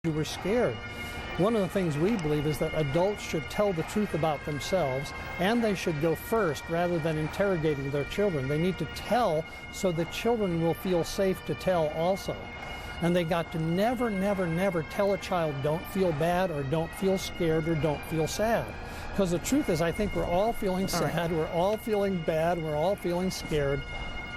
who were scared. One of the things we believe is that adults should tell the truth about themselves, and they should go first rather than interrogating their children. They need to tell so the children will feel safe to tell also. And they got to never, never, never tell a child don't feel bad or don't feel scared or don't feel sad. Because the truth is, I think we're all feeling sad, we're all feeling bad, we're all feeling scared,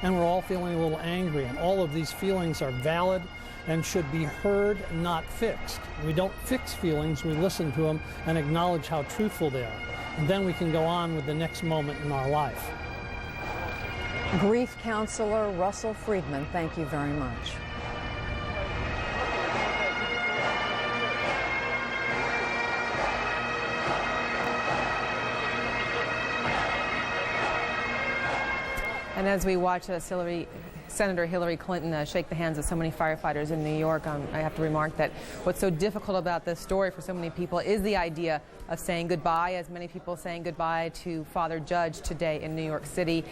and we're all feeling a little angry. And all of these feelings are valid and should be heard, not fixed. We don't fix feelings, we listen to them and acknowledge how truthful they are. And then we can go on with the next moment in our life. Grief counselor Russell Friedman, thank you very much. And as we watch Senator Hillary Clinton shake the hands of so many firefighters in New York, I have to remark that what's so difficult about this story for so many people is the idea of saying goodbye, as many people saying goodbye to Father Judge today in New York City.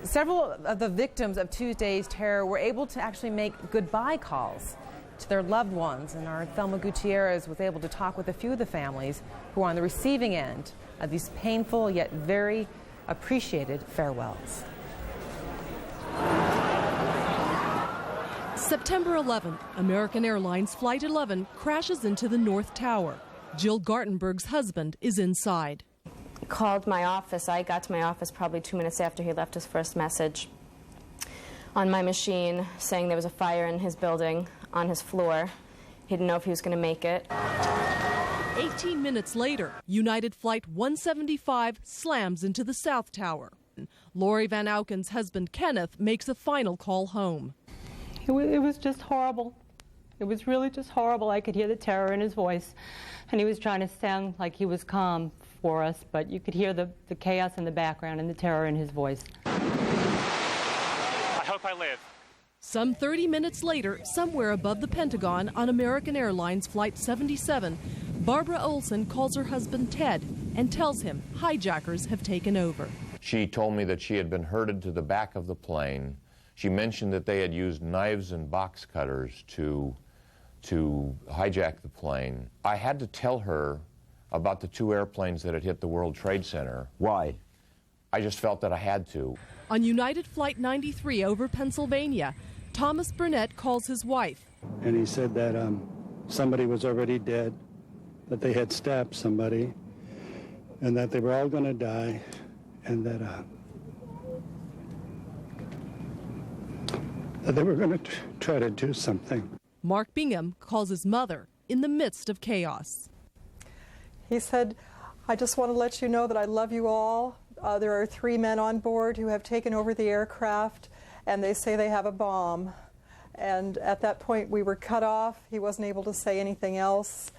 Several of the victims of Tuesday's terror were able to actually make goodbye calls to their loved ones, and our Thelma Gutierrez was able to talk with a few of the families who are on the receiving end of these painful yet very appreciated farewells. September 11th, American Airlines Flight 11 crashes into the North Tower. Jill Gartenberg's husband is inside. He called my office. I got to my office probably 2 minutes after he left his first message on my machine saying there was a fire in his building on his floor. He didn't know if he was going to make it. 18 minutes later, United Flight 175 slams into the South Tower. Lori Van Auken's husband Kenneth makes a final call home. It was just horrible. It was really just horrible. I could hear the terror in his voice, and he was trying to sound like he was calm for us, but you could hear the chaos in the background and the terror in his voice. I hope I live. Some 30 minutes later, somewhere above the Pentagon on American Airlines Flight 77, Barbara Olson calls her husband Ted and tells him hijackers have taken over. She told me that she had been herded to the back of the plane. She mentioned that they had used knives and box cutters to hijack the plane. I had to tell her about the 2 airplanes that had hit the World Trade Center. Why? I just felt that I had to. On United Flight 93 over Pennsylvania, Thomas Burnett calls his wife. And he said that somebody was already dead, that they had stabbed somebody, and that they were all going to die, and that they were going to try to do something. Mark Bingham calls his mother in the midst of chaos. He said, I just want to let you know that I love you all. There are 3 men on board who have taken over the aircraft, and they say they have a bomb. And at that point, we were cut off. He wasn't able to say anything else.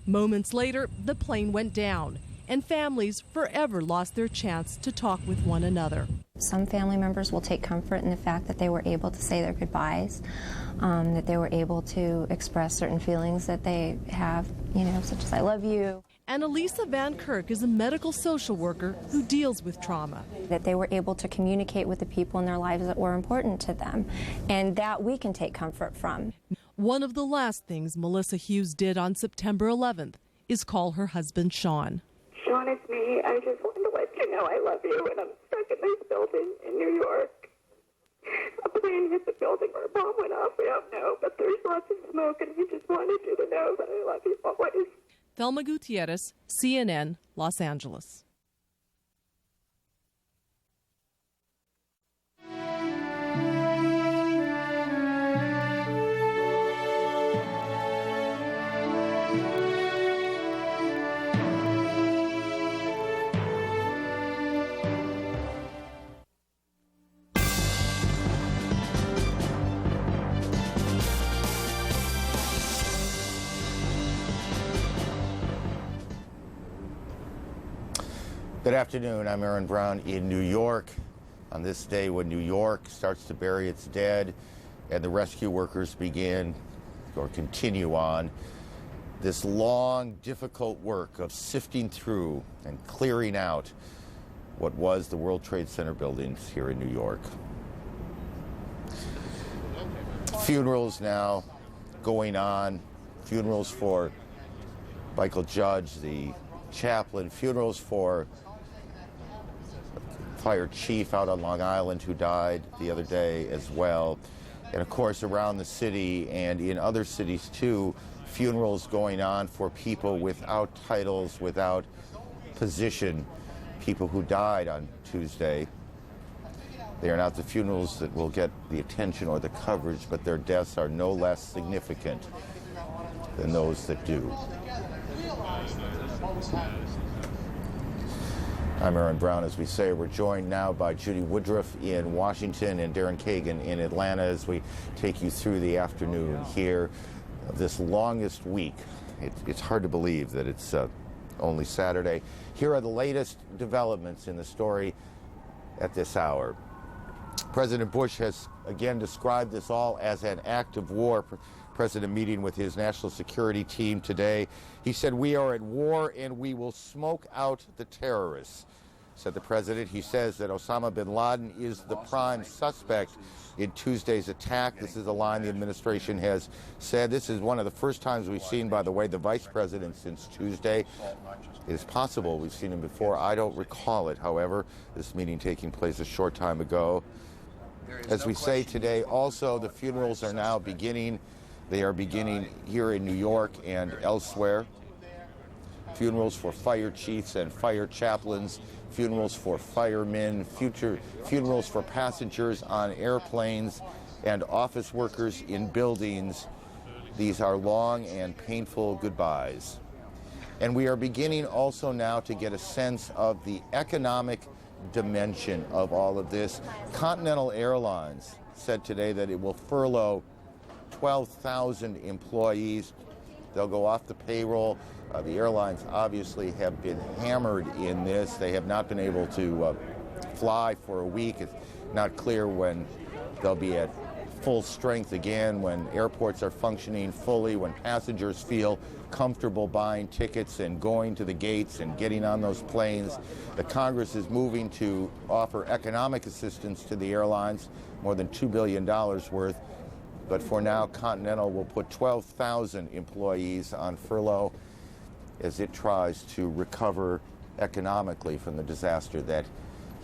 Moments later, the plane went down, and families forever lost their chance to talk with one another. Some family members will take comfort in the fact that they were able to say their goodbyes, that they were able to express certain feelings that they have, such as I love you. Annalisa Van Kirk is a medical social worker who deals with trauma. That they were able to communicate with the people in their lives that were important to them, and that we can take comfort from. One of the last things Melissa Hughes did on September 11th is call her husband Sean. Sean, it's me. I just wanted to let you know I love you, and I'm stuck in this building in New York. A plane hit the building or a bomb went off. We don't know, but there's lots of smoke, and we just wanted you to know that I love you always. Thelma Gutierrez, CNN, Los Angeles. Good afternoon. I'm Aaron Brown in New York. On this day when New York starts to bury its dead and the rescue workers begin or continue on this long, difficult work of sifting through and clearing out what was the World Trade Center buildings here in New York. Funerals now going on funerals for Michael Judge, the chaplain, funerals for fire chief out on Long Island who died the other day as well. And of course around the city and in other cities too, funerals going on for people without titles, without position, people who died on Tuesday. They are not the funerals that will get the attention or the coverage, but their deaths are no less significant than those that do. I'm Aaron Brown. As we say, we're joined now by Judy Woodruff in Washington and Darren Kagan in Atlanta as we take you through the afternoon here of this longest week. It's hard to believe that it's only Saturday. Here are the latest developments in the story at this hour. President Bush has again described this all as an act of war. President meeting with his national security team today. He said, "We are at war and we will smoke out the terrorists," said the president. He says that Osama bin Laden is the prime suspect in Tuesday's attack. This is a line the administration has said. This is one of the first times we've seen, by the way, the vice president since Tuesday. It is possible we've seen him before. I don't recall it, however, this meeting taking place a short time ago. As we say today, also, the funerals are now beginning. They are beginning here in New York and elsewhere. Funerals for fire chiefs and fire chaplains, funerals for firemen, funerals for passengers on airplanes and office workers in buildings. These are long and painful goodbyes. And we are beginning also now to get a sense of the economic dimension of all of this. Continental Airlines said today that it will furlough 12,000 employees. They'll go off the payroll. The airlines obviously have been hammered in this. They have not been able to fly for a week. It's not clear when they'll be at full strength again, when airports are functioning fully, when passengers feel comfortable buying tickets and going to the gates and getting on those planes. The Congress is moving to offer economic assistance to the airlines, more than $2 billion worth. But for now, Continental will put 12,000 employees on furlough as it tries to recover economically from the disaster that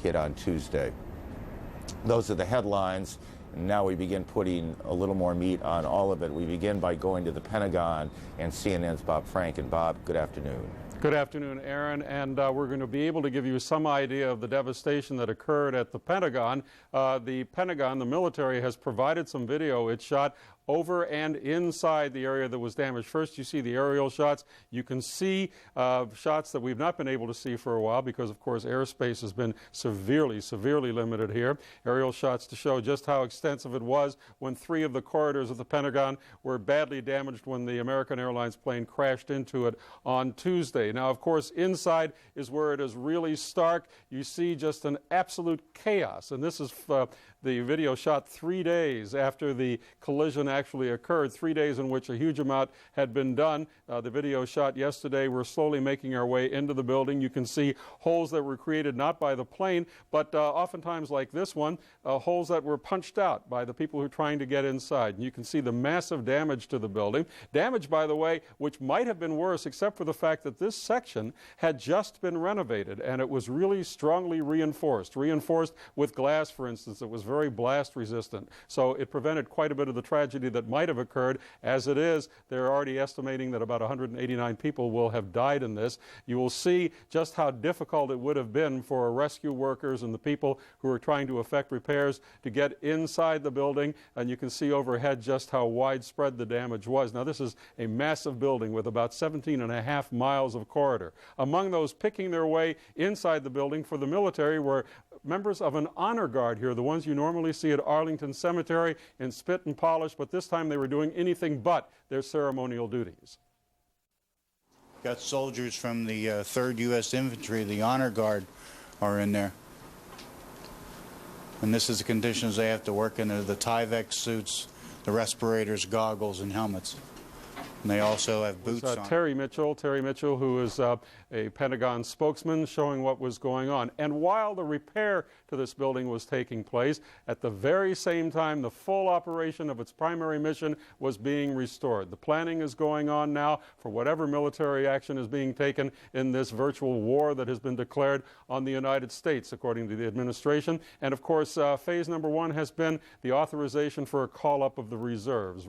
hit on Tuesday. Those are the headlines. And now we begin putting a little more meat on all of it. We begin by going to the Pentagon and CNN's Bob Frank. And Bob, good afternoon. Good afternoon, Aaron, and we're going to be able to give you some idea of the devastation that occurred at the Pentagon. The Pentagon, the military, has provided some video. It shot over and inside the area that was damaged. First, you see the aerial shots. You can see shots that we've not been able to see for a while because, of course, airspace has been severely limited here. Aerial shots to show just how extensive it was when 3 of the corridors of the Pentagon were badly damaged when the American Airlines plane crashed into it on Tuesday. Now, of course, inside is where it is really stark. You see just an absolute chaos, and this is the video shot 3 days after the collision actually occurred, 3 days in which a huge amount had been done. The video shot yesterday. We're slowly making our way into the building. You can see holes that were created not by the plane, but oftentimes like this one, holes that were punched out by the people who are trying to get inside. And you can see the massive damage to the building. Damage, by the way, which might have been worse except for the fact that this section had just been renovated and it was really strongly reinforced with glass, for instance. It was very blast resistant. So it prevented quite a bit of the tragedy that might have occurred. As it is, they're already estimating that about 189 people will have died in this. You will see just how difficult it would have been for rescue workers and the people who are trying to effect repairs to get inside the building, and you can see overhead just how widespread the damage was. Now, this is a massive building with about 17.5 miles of corridor. Among those picking their way inside the building for the military were members of an honor guard here, the ones you normally see at Arlington Cemetery in spit and polish, but this time they were doing anything but their ceremonial duties. Got soldiers from the 3rd U.S. Infantry, the honor guard, are in there. And this is the conditions they have to work in, the Tyvek suits, the respirators, goggles, and helmets. And they also have boots on. Terry Mitchell, who is a Pentagon spokesman, showing what was going on. And while the repair to this building was taking place, at the very same time, the full operation of its primary mission was being restored. The planning is going on now for whatever military action is being taken in this virtual war that has been declared on the United States, according to the administration. And of course, phase number 1 has been the authorization for a call-up of the reserves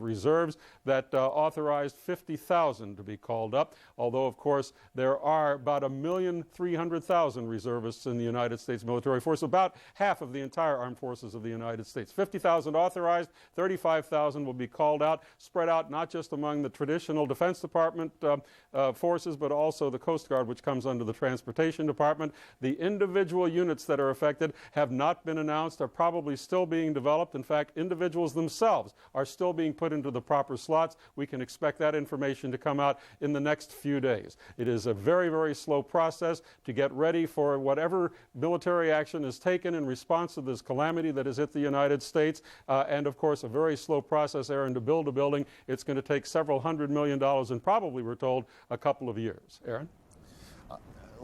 that authorized 50,000 to be called up, although of course there are about 1,300,000 reservists in the United States military force, about half of the entire armed forces of the United States. 50,000 authorized, 35,000 will be called out, spread out not just among the traditional Defense Department forces, but also the Coast Guard, which comes under the Transportation Department. The individual units that are affected have not been announced, are probably still being developed. In fact, individuals themselves are still being put into the proper slots. We can expect that information to come out in the next few days. It is a very, very slow process to get ready for whatever military action is taken in response to this calamity that has hit the United States. And of course, a very slow process, Aaron, to build a building. It's going to take several $100 million and probably, we're told, a couple of years. Aaron?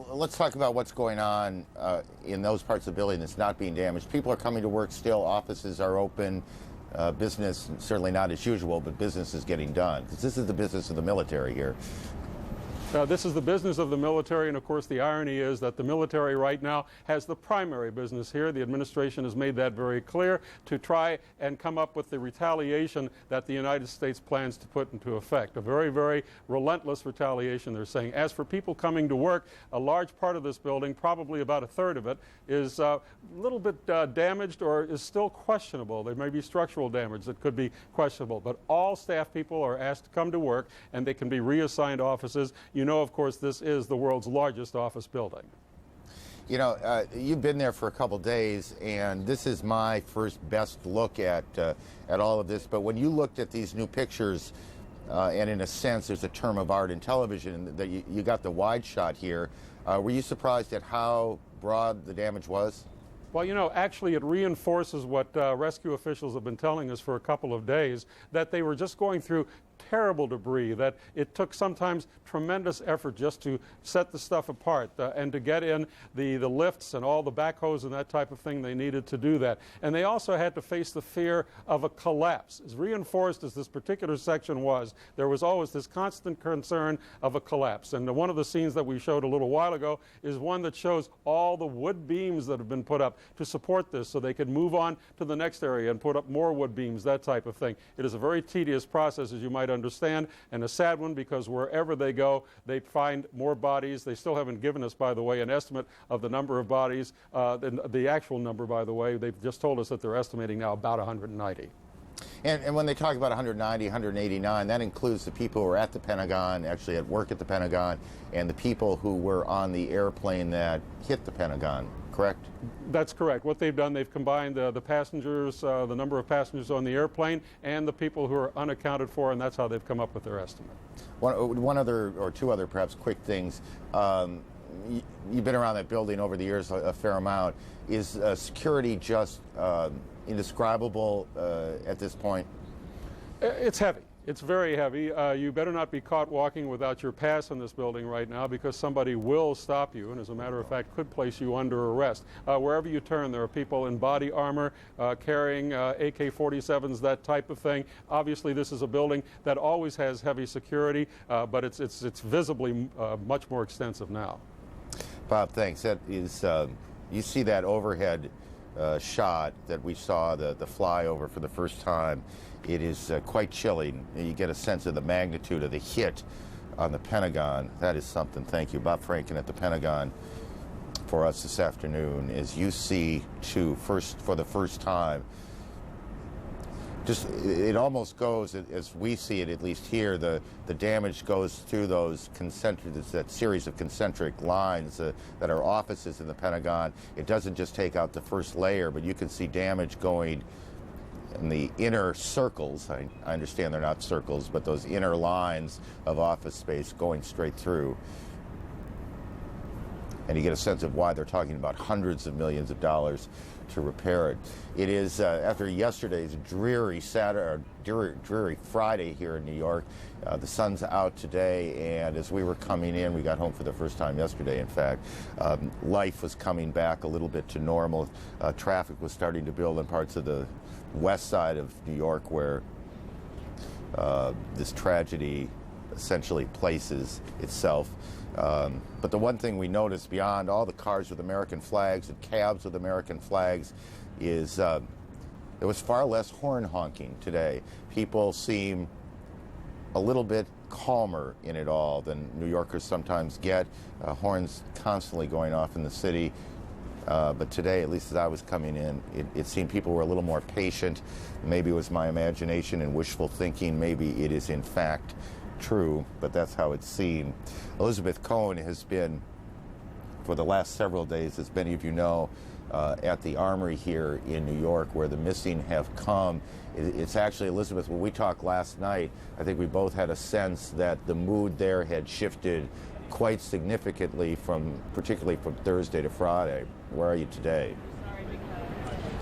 Let's talk about what's going on in those parts of the building that's not being damaged. People are coming to work still. Offices are open. Business, certainly not as usual, but business is getting done. Because this is the business of the military here. This is the business of the military, and of course the irony is that the military right now has the primary business here. The administration has made that very clear, to try and come up with the retaliation that the United States plans to put into effect. A very, very relentless retaliation, they're saying. As for people coming to work, a large part of this building, probably about a third of it, is a little bit damaged or is still questionable. There may be structural damage that could be questionable, but all staff people are asked to come to work and they can be reassigned offices. You know, of course, this is the world's largest office building. You know, you've been there for a couple days, and this is my first best look at all of this. But when you looked at these new pictures, and in a sense, there's a term of art in television that you got the wide shot here. Were you surprised at how broad the damage was? Well, you know, actually it reinforces what rescue officials have been telling us for a couple of days, that they were just going through terrible debris, that it took sometimes tremendous effort just to set the stuff apart and to get in the lifts and all the backhoes and that type of thing they needed to do that. And they also had to face the fear of a collapse. As reinforced as this particular section was, there was always this constant concern of a collapse. And one of the scenes that we showed a little while ago is one that shows all the wood beams that have been put up to support this so they could move on to the next area and put up more wood beams, that type of thing. It is a very tedious process, as you might understand, and a sad one, because wherever they go, they find more bodies. They still haven't given us, by the way, an estimate of the number of bodies, the actual number, by the way. They've just told us that they're estimating now about 190. And when they talk about 190, 189, that includes the people who were at the Pentagon, actually at work at the Pentagon, and the people who were on the airplane that hit the Pentagon, correct? That's correct. What they've done, they've combined the passengers, the number of passengers on the airplane, and the people who are unaccounted for, and that's how they've come up with their estimate. One other, or two other perhaps quick things. You've been around that building over the years a fair amount. Is security just indescribable at this point? It's heavy. It's very heavy. You better not be caught walking without your pass in this building right now, because somebody will stop you and, as a matter of fact, could place you under arrest. Wherever you turn, there are people in body armor carrying AK-47s, that type of thing. Obviously, this is a building that always has heavy security, but it's visibly much more extensive now. Bob, thanks. That is, you see that overhead shot that we saw, the flyover for the first time. It is quite chilling. You get a sense of the magnitude of the hit on the Pentagon. That is something. Thank you, Bob Franken at the Pentagon, for us this afternoon. As you see, too, for the first time, just it almost goes, as we see it at least here, the damage goes through those concentric, that series of concentric lines that are offices in the Pentagon. It doesn't just take out the first layer, but you can see damage going in the inner circles. I understand they're not circles, but those inner lines of office space going straight through. and you get a sense of why they're talking about hundreds of millions of dollars to repair it. It is, after yesterday's dreary Friday here in New York, the sun's out today, and as we were coming in, we got home for the first time yesterday, in fact, life was coming back a little bit to normal. Traffic was starting to build in parts of the west side of New York where this tragedy essentially places itself. But the one thing we noticed beyond all the cars with American flags and cabs with American flags is there was far less horn honking today. People seem a little bit calmer in it all than New Yorkers sometimes get. Horns constantly going off in the city. But today, at least as I was coming in, it seemed people were a little more patient. Maybe it was my imagination and wishful thinking. Maybe it is in fact true, but that's how it seemed. Elizabeth Cohen has been, for the last several days, as many of you know, at the Armory here in New York where the missing have come. It's actually, Elizabeth, when we talked last night, I think we both had a sense that the mood there had shifted quite significantly particularly from Thursday to Friday. Where are you today?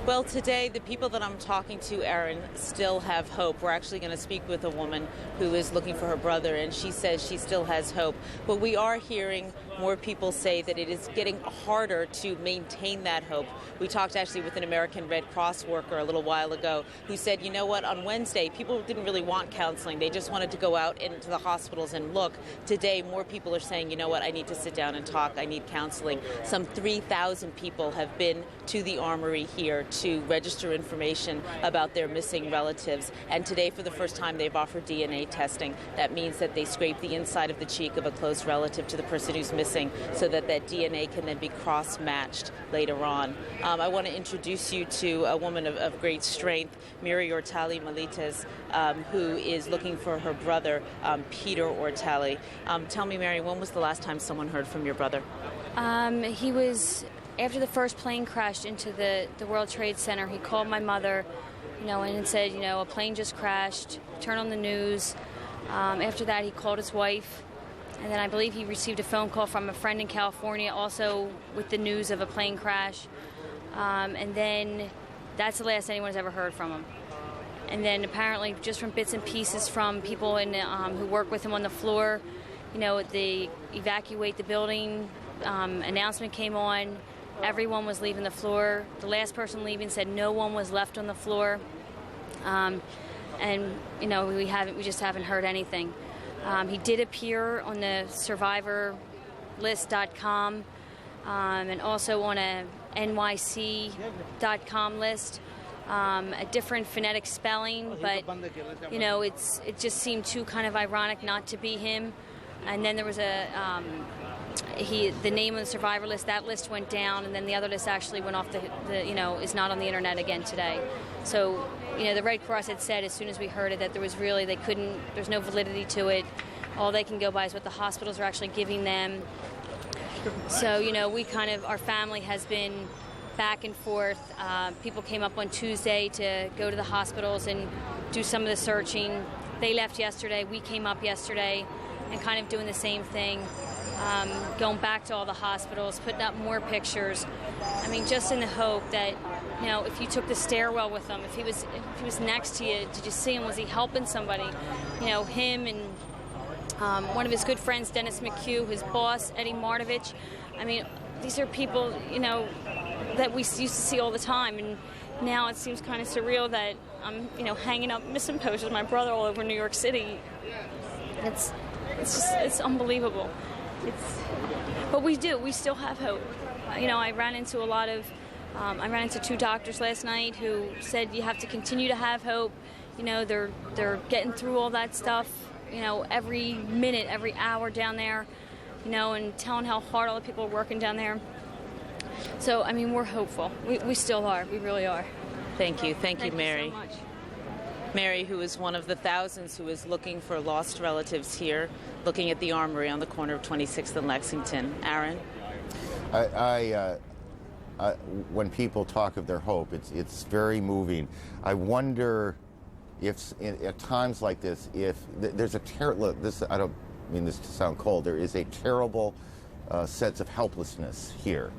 Well, today, the people that I'm talking to, Aaron, still have hope. We're actually going to speak with a woman who is looking for her brother, and she says she still has hope. But we are hearing more people say that it is getting harder to maintain that hope. We talked actually with an American Red Cross worker a little while ago who said, you know what, on Wednesday, people didn't really want counseling. They just wanted to go out into the hospitals and look. Today, more people are saying, you know what, I need to sit down and talk. I need counseling. Some 3,000 people have been to the Armory here to register information about their missing relatives. And today, for the first time, they've offered DNA testing. That means that they scrape the inside of the cheek of a close relative to the person who's missing so that that DNA can then be cross-matched later on. I want to introduce you to a woman of great strength, Miri Ortali Malites, who is looking for her brother, Peter Ortali. Tell me, Mary, when was the last time someone heard from your brother? He was... After the first plane crashed into the World Trade Center, he called my mother, and said, a plane just crashed, turn on the news. After that, he called his wife, and then I believe he received a phone call from a friend in California, also with the news of a plane crash. And then that's the last anyone's ever heard from him. And then apparently, just from bits and pieces from people who work with him on the floor, they evacuate the building. Announcement came on. Everyone was leaving the floor. The last person leaving said no one was left on the floor. And we just haven't heard anything. He did appear on the survivorlist.com and also on a nyc.com list. A different phonetic spelling, but it just seemed too kind of ironic not to be him. And then there was the name on the survivor list, that list went down, and then the other list actually went off is not on the internet again today. So, the Red Cross had said as soon as we heard it that there's no validity to it. All they can go by is what the hospitals are actually giving them. So, our family has been back and forth. People came up on Tuesday to go to the hospitals and do some of the searching. They left yesterday. We came up yesterday and kind of doing the same thing. Going back to all the hospitals, putting up more pictures. Just in the hope that, if you took the stairwell with him, if he was next to you, did you see him? Was he helping somebody? Him and one of his good friends, Dennis McHugh, his boss, Eddie Martovich. These are people, that we used to see all the time, and now it seems kind of surreal that I'm, hanging up missing posters of my brother all over New York City. It's unbelievable. But we still have hope. I ran into two doctors last night who said you have to continue to have hope. They're getting through all that stuff, every minute, every hour down there, and telling how hard all the people are working down there. So, we're hopeful. We still are. We really are. Thank you. Thank you, Mary. You so much. Mary, who is one of the thousands who is looking for lost relatives here, looking at the Armory on the corner of 26th and Lexington. Aaron? When people talk of their hope, it's very moving. I wonder if at times like this, if there's a terrible, I don't mean this to sound cold, there is a terrible sense of helplessness here.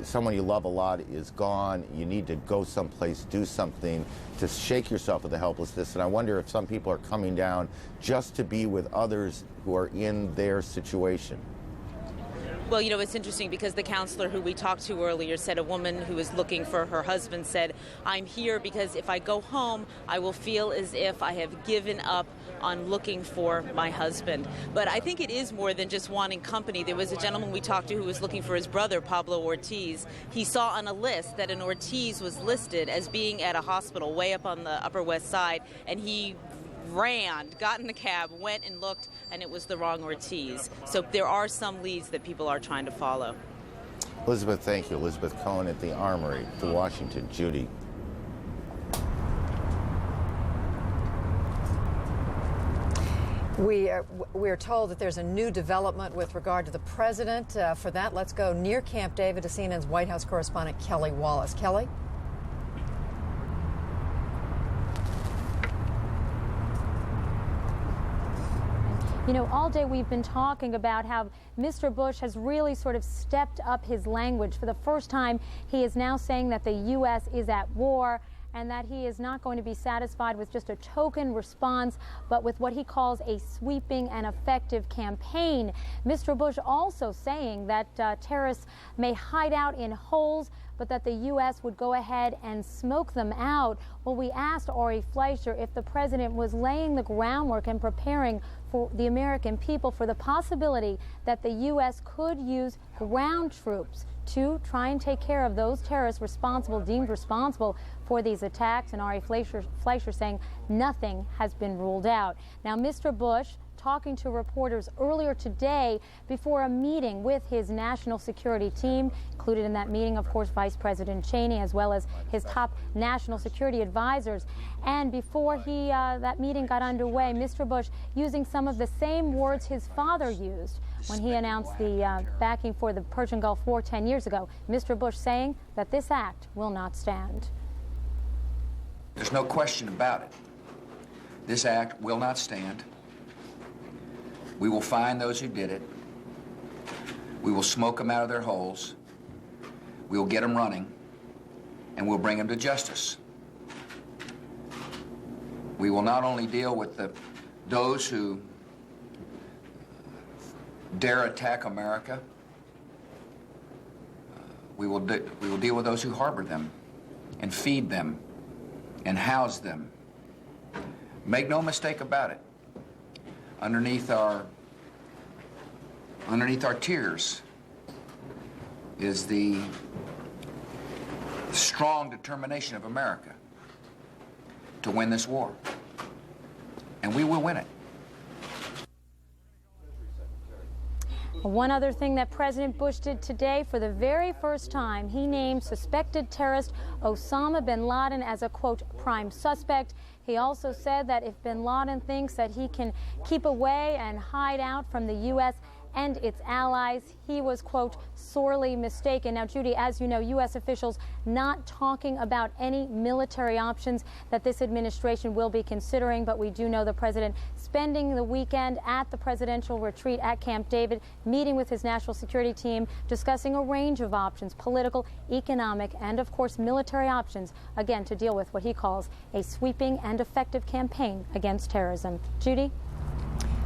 Someone you love a lot is gone. You need to go someplace, do something to shake yourself of the helplessness. And I wonder if some people are coming down just to be with others who are in their situation. Well, you know, it's interesting because the counselor who we talked to earlier said a woman who was looking for her husband said, "I'm here because if I go home, I will feel as if I have given up on looking for my husband." But I think it is more than just wanting company. There was a gentleman we talked to who was looking for his brother, Pablo Ortiz. He saw on a list that an Ortiz was listed as being at a hospital way up on the Upper West Side, and he ran, got in a cab, went and looked, and it was the wrong Ortiz. So there are some leads that people are trying to follow. Elizabeth, thank you. Elizabeth Cohen at the Armory, to Washington. Judy. We're told that there's a new development with regard to the president. For that, let's go near Camp David to CNN's White House correspondent Kelly Wallace. Kelly? You know, all day we've been talking about how Mr. Bush has really sort of stepped up his language. For the first time, he is now saying that the U.S. is at war and that he is not going to be satisfied with just a token response, but with what he calls a sweeping and effective campaign. Mr. Bush also saying that terrorists may hide out in holes, but that the U.S. would go ahead and smoke them out. Well, we asked Ari Fleischer if the president was laying the groundwork and preparing for the American people for the possibility that the U.S. could use ground troops to try and take care of those terrorists deemed responsible for these attacks. And Ari Fleischer saying nothing has been ruled out. Now, Mr. Bush talking to reporters earlier today before a meeting with his national security team. Included in that meeting, of course, Vice President Cheney, as well as his top national security advisors. And before that meeting got underway, Mr. Bush using some of the same words his father used when he announced the backing for the Persian Gulf War 10 years ago. Mr. Bush saying that this act will not stand. There's no question about it. This act will not stand. We will find those who did it. We will smoke them out of their holes. We will get them running, and we'll bring them to justice. We will not only deal with those who dare attack America. We will deal with those who harbor them and feed them and house them. Make no mistake about it. Underneath our tears is the strong determination of America to win this war. And we will win it. One other thing that President Bush did today, for the very first time, he named suspected terrorist Osama bin Laden as a, quote, prime suspect. He also said that if bin Laden thinks that he can keep away and hide out from the U.S. and its allies, he was, quote, sorely mistaken. Now, Judy, as you know, U.S. officials not talking about any military options that this administration will be considering, but we do know the president spending the weekend at the presidential retreat at Camp David, meeting with his national security team, discussing a range of options, political, economic, and, of course, military options, again, to deal with what he calls a sweeping and effective campaign against terrorism. Judy?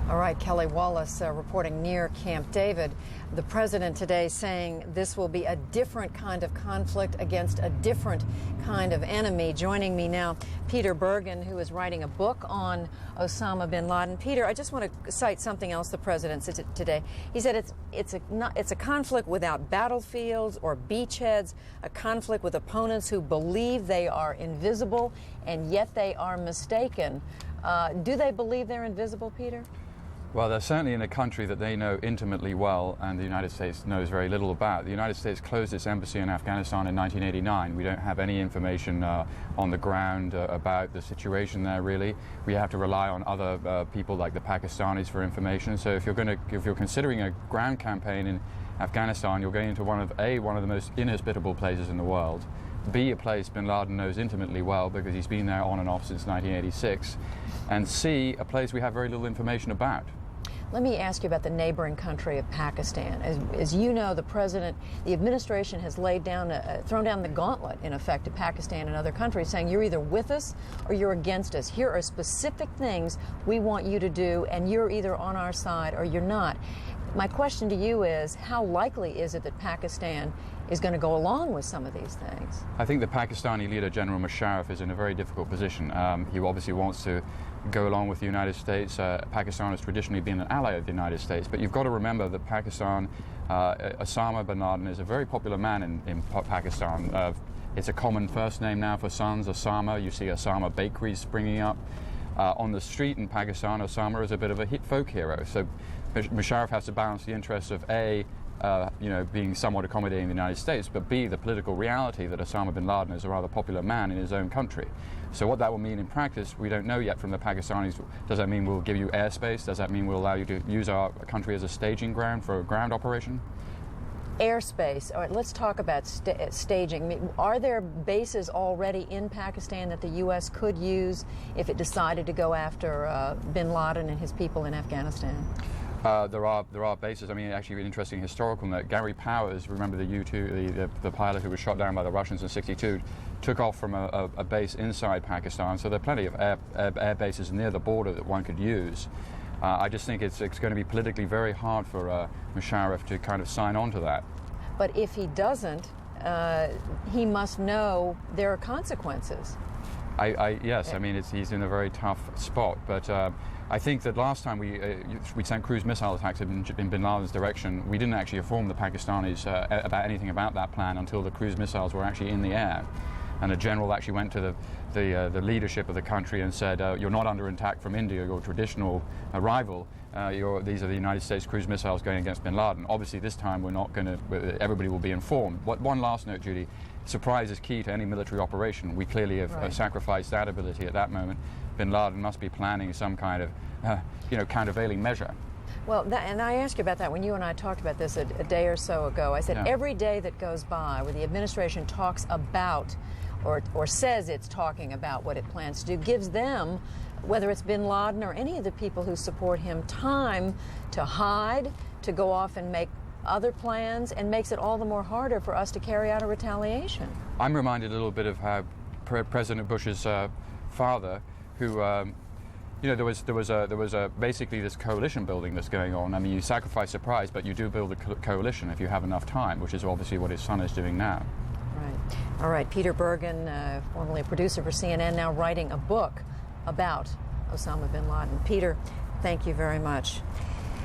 All right, Kelly Wallace reporting near Camp David. The president today saying this will be a different kind of conflict against a different kind of enemy. Joining me now, Peter Bergen, who is writing a book on Osama bin Laden. Peter, I just want to cite something else the president said today. He said it's a conflict without battlefields or beachheads, a conflict with opponents who believe they are invisible and yet they are mistaken. Do they believe they're invisible, Peter? Well, they're certainly in a country that they know intimately well and the United States knows very little about. The United States closed its embassy in Afghanistan in 1989. We don't have any information on the ground about the situation there, really. We have to rely on other people like the Pakistanis for information. So if you're considering a ground campaign in Afghanistan, you're going into one of the most inhospitable places in the world. B, a place bin Laden knows intimately well because he's been there on and off since 1986. And C, a place we have very little information about. Let me ask you about the neighboring country of Pakistan. As you know, the administration has laid down, thrown down the gauntlet, in effect, to Pakistan and other countries, saying you're either with us or you're against us. Here are specific things we want you to do, and you're either on our side or you're not. My question to you is, how likely is it that Pakistan is going to go along with some of these things? I think the Pakistani leader, General Musharraf, is in a very difficult position. He obviously wants to go along with the United States. Pakistan has traditionally been an ally of the United States, but you've got to remember that Pakistan, Osama bin Laden is a very popular man in Pakistan. It's a common first name now for sons, Osama. You see Osama bakeries springing up. On the street in Pakistan, Osama is a bit of a folk hero. So Musharraf has to balance the interests of A, being somewhat accommodating in the United States, but B, the political reality that Osama bin Laden is a rather popular man in his own country. So what that will mean in practice, we don't know yet from the Pakistanis. Does that mean we'll give you airspace? Does that mean we'll allow you to use our country as a staging ground for a ground operation? Airspace. All right, let's talk about staging. Are there bases already in Pakistan that the U.S. could use if it decided to go after bin Laden and his people in Afghanistan? There are bases. I mean, actually, an interesting historical note. Gary Powers, remember the U-2, the pilot who was shot down by the Russians in '62, took off from a base inside Pakistan. So there are plenty of air bases near the border that one could use. I just think it's going to be politically very hard for Musharraf to kind of sign on to that. But if he doesn't, he must know there are consequences. Yes, I mean, he's in a very tough spot, but I think that last time we sent cruise missile attacks in bin Laden's direction, we didn't actually inform the Pakistanis about anything about that plan until the cruise missiles were actually in the air. And a general actually went to the leadership of the country and said, you're not under attack from India, your traditional rival. These are the United States cruise missiles going against bin Laden. Obviously, this time we're not going to, everybody will be informed. One last note, Judy. Surprise is key to any military operation. We clearly have sacrificed that ability at that moment. Bin Laden must be planning some kind of, countervailing measure. Well, and I asked you about that when you and I talked about this a day or so ago. I said every day that goes by where the administration talks about or says it's talking about what it plans to do gives them, whether it's bin Laden or any of the people who support him, time to hide, to go off and make other plans, and makes it all the more harder for us to carry out a retaliation. I'm reminded a little bit of how President Bush's father, who, there was basically this coalition building that's going on. I mean, you sacrifice surprise, but you do build a coalition if you have enough time, which is obviously what his son is doing now. Right. All right, Peter Bergen, formerly a producer for CNN, now writing a book about Osama bin Laden. Peter, thank you very much.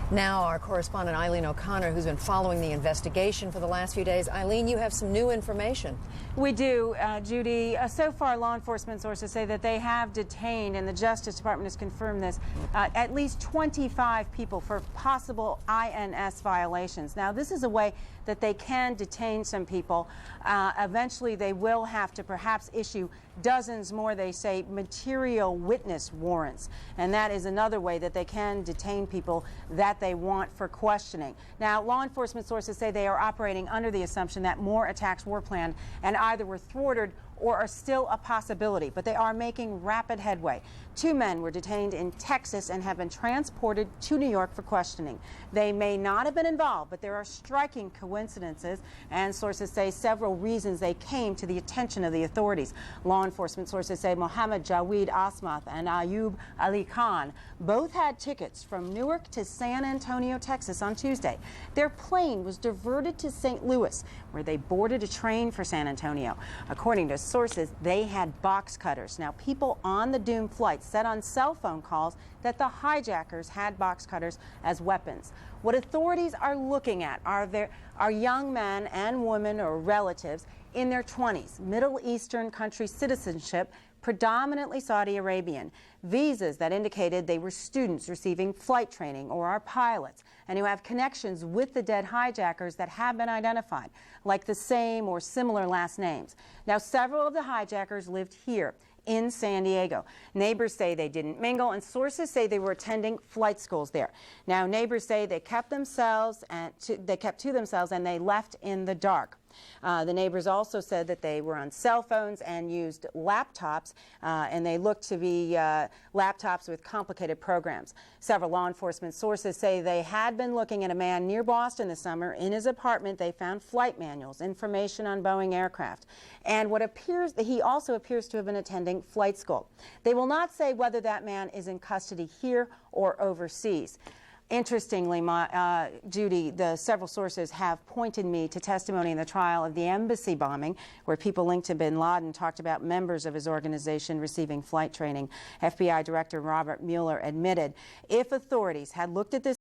Now our correspondent Eileen O'Connor, who's been following the investigation for the last few days. Eileen, you have some new information. We do, Judy. So far, law enforcement sources say that they have detained, and the Justice Department has confirmed this, at least 25 people for possible INS violations. Now, this is a way that they can detain some people. Eventually, they will have to perhaps issue dozens more, they say, material witness warrants. And that is another way that they can detain people that they want for questioning. Now, law enforcement sources say they are operating under the assumption that more attacks were planned and either were thwarted or are still a possibility, but they are making rapid headway. 2 men were detained in Texas and have been transported to New York for questioning. They may not have been involved, but there are striking coincidences, and sources say several reasons they came to the attention of the authorities. Law enforcement sources say Mohammed Jawed Asmath and Ayub Ali Khan both had tickets from Newark to San Antonio, Texas on Tuesday. Their plane was diverted to St. Louis, where they boarded a train for San Antonio. According to sources, they had box cutters. Now, people on the doomed flight said on cell phone calls that the hijackers had box cutters as weapons. What authorities are looking at are young men and women or relatives in their 20s, Middle Eastern country citizenship, predominantly Saudi Arabian, visas that indicated they were students receiving flight training or are pilots, and who have connections with the dead hijackers that have been identified, like the same or similar last names. Now, several of the hijackers lived here in San Diego. Neighbors say they didn't mingle, and sources say they were attending flight schools there. Now, neighbors say they kept to themselves and they left in the dark. The neighbors also said that they were on cell phones and used laptops, and they looked to be laptops with complicated programs. Several law enforcement sources say they had been looking at a man near Boston this summer. In his apartment, they found flight manuals, information on Boeing aircraft, and he also appears to have been attending flight school. They will not say whether that man is in custody here or overseas. Interestingly, Judy, the several sources have pointed me to testimony in the trial of the embassy bombing, where people linked to bin Laden talked about members of his organization receiving flight training. FBI Director Robert Mueller admitted if authorities had looked at this